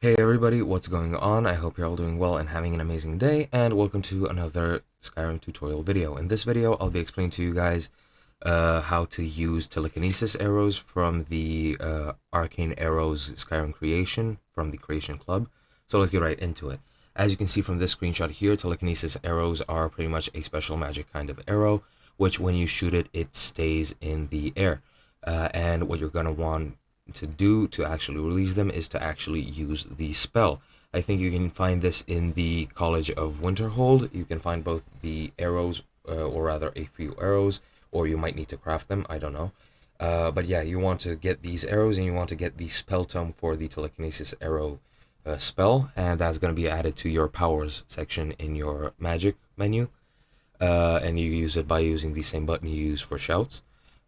Hey everybody, what's going on? I hope you're all doing well and having an amazing day, and welcome to another Skyrim tutorial video. In this video, I'll be explaining to you guys how to use telekinesis arrows from the Arcane Arrows Skyrim creation from the Creation Club. So let's get right into it. As you can see from this screenshot here, telekinesis arrows are pretty much a special magic kind of arrow, which when you shoot it, it stays in the air. And what you're going to want to do to actually release them is to actually use the spell. I think you can find this in the College of Winterhold. You can find both the arrows, or rather a few arrows, or you might need to craft them, I don't know. But yeah, you want to get these arrows and you want to get the spell tome for the telekinesis arrow spell, and that's going to be added to your powers section in your magic menu. And you use it by using the same button you use for shouts.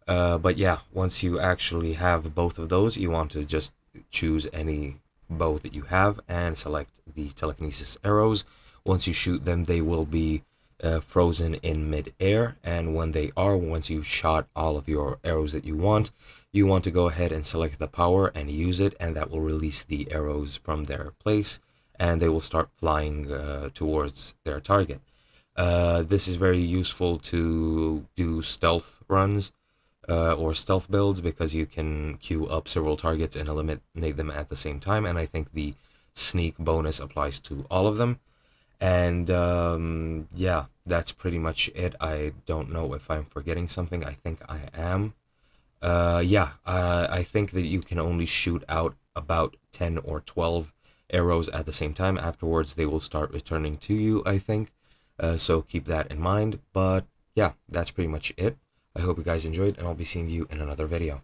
But yeah, once you actually have both of those, you want to just choose any bow that you have and select the telekinesis arrows. Once you shoot them, they will be frozen in mid-air, and when they are, once you've shot all of your arrows that you want to go ahead and select the power and use it, and that will release the arrows from their place, and they will start flying towards their target. This is very useful to do stealth runs or stealth builds, because you can queue up several targets and eliminate them at the same time, and I think the sneak bonus applies to all of them. And yeah, that's pretty much it. I don't know if I'm forgetting something. I think I am. Yeah, I think that you can only shoot out about 10 or 12 arrows at the same time. Afterwards, they will start returning to you, I think. So keep that in mind. But yeah, that's pretty much it. I hope you guys enjoyed, and I'll be seeing you in another video.